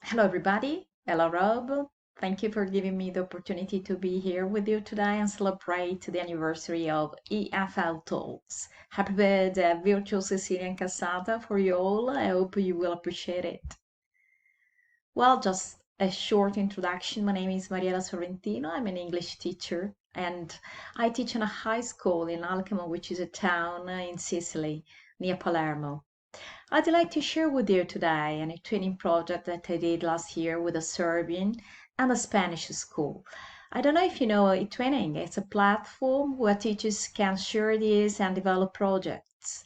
Hello, everybody. Hello, Rob. Thank you for giving me the opportunity to be here with you today and celebrate the anniversary of EFLtalks. Happy birthday, Virtual Sicilian Cassata for you all. I hope you will appreciate it. Well, just a short introduction. My name is Mariella Sorrentino. I'm an English teacher and I teach in a high school in Alcamo, which is a town in Sicily near Palermo. I'd like to share with you today an twinning project that I did last year with a Serbian and a Spanish school. I don't know if you know eTwinning. It's a platform where teachers can share ideas and develop projects.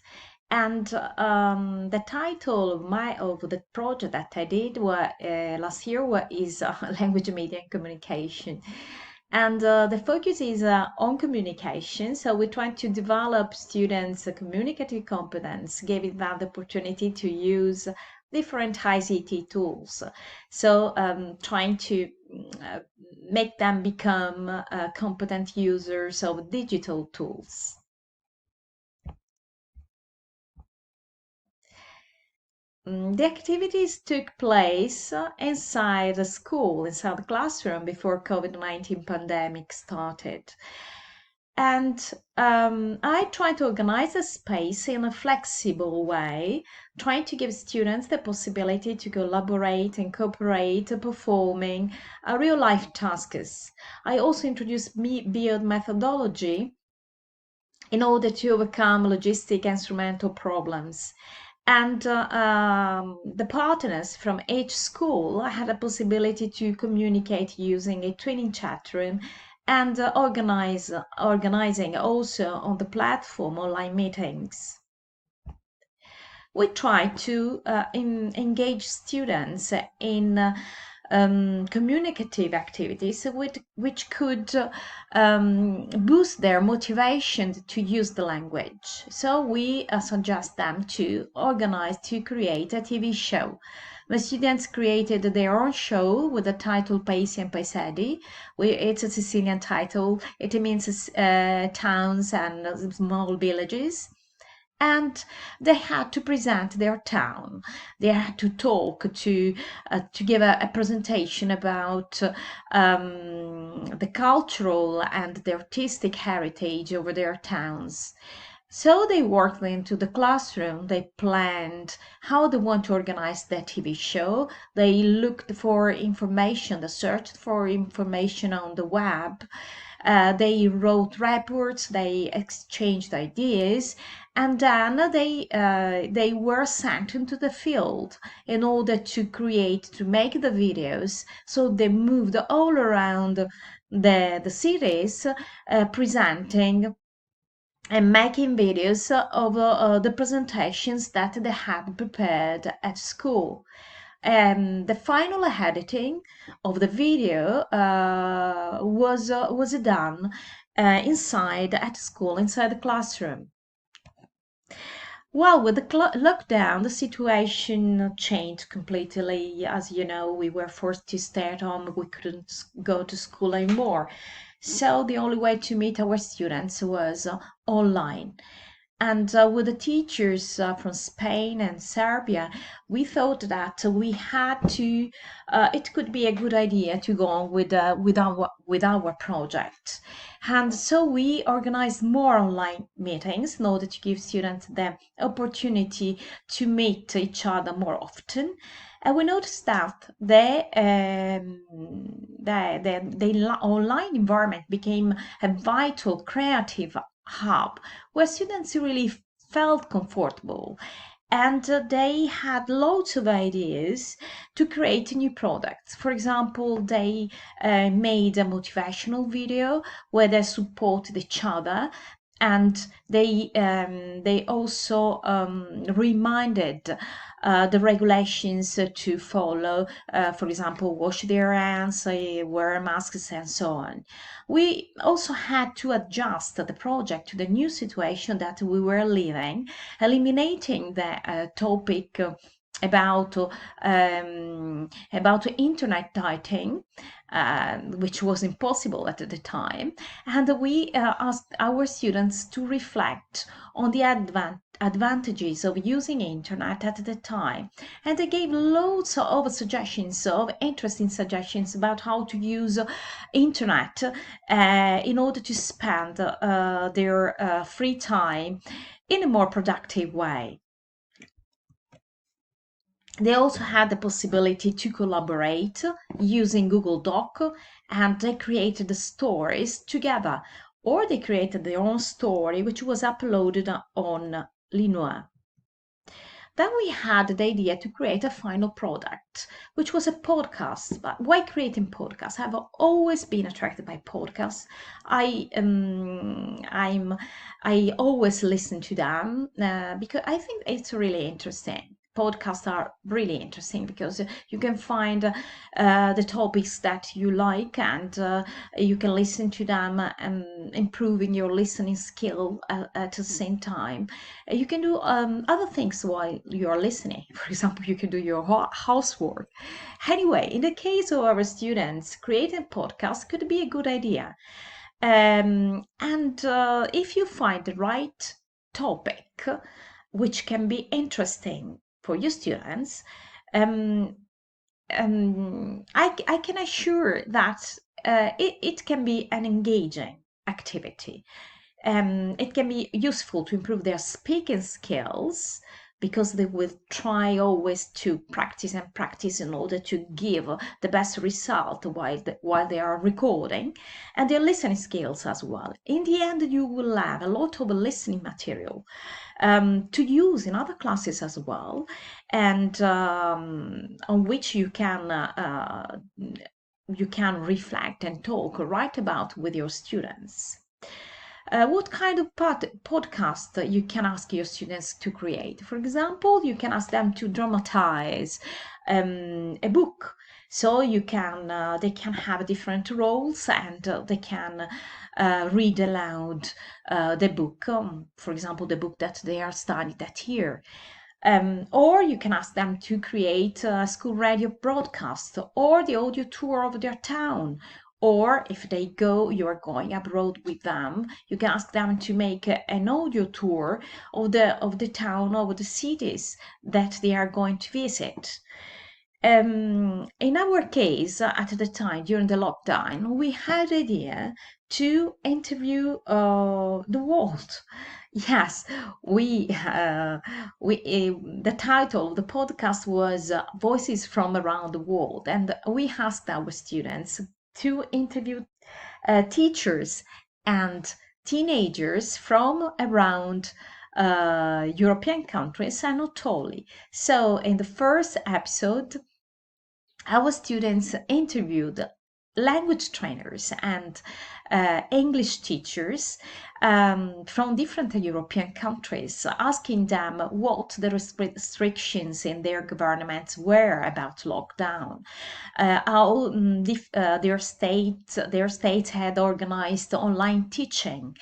And the title of the project that I did last year is language, media, and communication. And the focus is on communication. So we're trying to develop students' communicative competence, giving them the opportunity to use different ICT tools. So trying to uh, make them become competent users of digital tools. The activities took place inside the school, inside the classroom before COVID-19 pandemic started. And I try to organize a space in a flexible way, trying to give students the possibility to collaborate and cooperate, performing real life tasks. I also introduced build methodology in order to overcome logistic instrumental problems. And the partners from each school had a possibility to communicate using a twinning chat room and organizing also on the platform online meetings. We try to engage students in communicative activities which could boost their motivation to use the language. So we suggest them to create a TV show. The students created their own show with the title Paisi and Paiseddis. It's a Sicilian title. It means towns and small villages, and they had to present their town. They had to talk to give a presentation about the cultural and the artistic heritage over their towns. So they worked into the classroom, they planned how they want to organize their TV show, they looked for information, they searched for information on the web, they wrote reports, they exchanged ideas, and then they were sent into the field in order to make the videos. So they moved all around the cities, presenting and making videos of the presentations that they had prepared at school. The final editing of the video was done inside at school, inside the classroom. Well, with the lockdown, the situation changed completely. As you know, we were forced to stay at home. We couldn't go to school anymore. So the only way to meet our students was online. And with the teachers from Spain and Serbia, we thought that we had to, it could be a good idea to go on with our project. And so we organized more online meetings in order to give students the opportunity to meet each other more often. And we noticed that the online environment became a vital creative hub where students really felt comfortable, and they had lots of ideas to create new products. For example, they made a motivational video where they supported each other, and they also reminded the regulations to follow, for example, wash their hands, wear masks, and so on. We also had to adjust the project to the new situation that we were living, eliminating the topic about internet dating, which was impossible at the time, and we asked our students to reflect on the advantages of using internet at the time, and they gave loads of suggestions, of interesting suggestions about how to use internet in order to spend their free time in a more productive way. They also had the possibility to collaborate using Google Doc, and they created the stories together, or they created their own story which was uploaded on Linux. Then we had the idea to create a final product, which was a podcast. But why creating podcasts? I've always been attracted by podcasts. I always listen to them because I think it's really interesting. Podcasts are really interesting because you can find the topics that you like, and you can listen to them and improving your listening skill at the same time. You can do other things while you're listening. For example, you can do your housework. Anyway, in the case of our students, creating podcasts could be a good idea. And if you find the right topic, which can be interesting for your students, I can assure that it can be an engaging activity. It can be useful to improve their speaking skills, because they will try always to practice and practice in order to give the best result while they are recording, and their listening skills as well. In the end, you will have a lot of listening material to use in other classes as well, and on which you can reflect and talk, write about with your students. What kind of podcast you can ask your students to create? For example, you can ask them to dramatize a book. So they can have different roles, and they can read aloud the book, for example, the book that they are studying that year. Or you can ask them to create a school radio broadcast, or the audio tour of their town. Or if you are going abroad with them, you can ask them to make an audio tour of the town, of the cities that they are going to visit. In our case, at the time during the lockdown, we had the idea to interview the world. Yes, the title of the podcast was Voices from Around the World, and we asked our students to interview teachers and teenagers from around European countries, and not only. So in the first episode, our students interviewed language trainers and English teachers from different European countries, asking them what the restrictions in their governments were about lockdown, how their states had organized online teaching,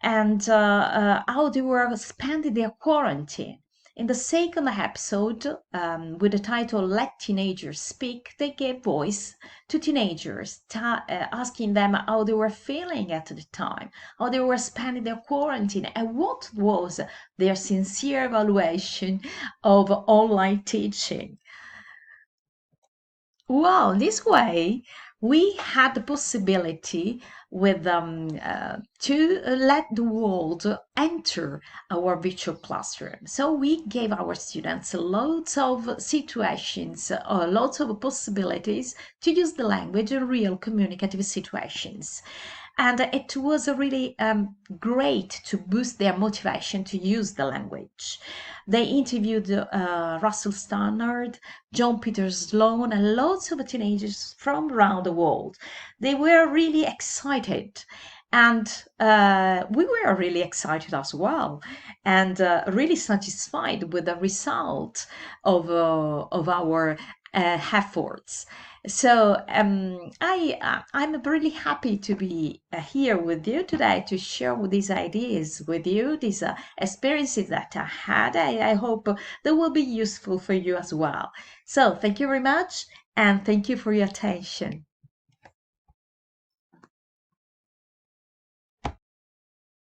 and how they were spending their quarantine. In the second episode, with the title Let Teenagers Speak, they gave voice to teenagers, asking them how they were feeling at the time, how they were spending their quarantine, and what was their sincere evaluation of online teaching. Well, this way, we had the possibility with to let the world enter our virtual classroom. So we gave our students loads of situations, lots of possibilities to use the language in real communicative situations. And it was really great to boost their motivation to use the language. They interviewed Russell Stannard, John Peter Sloan, and lots of teenagers from around the world. They were really excited, and we were really excited as well, and really satisfied with the result of our efforts. So I'm really happy to be here with you today to share these ideas with you, these experiences that I had. I hope they will be useful for you as well. So thank you very much, and thank you for your attention.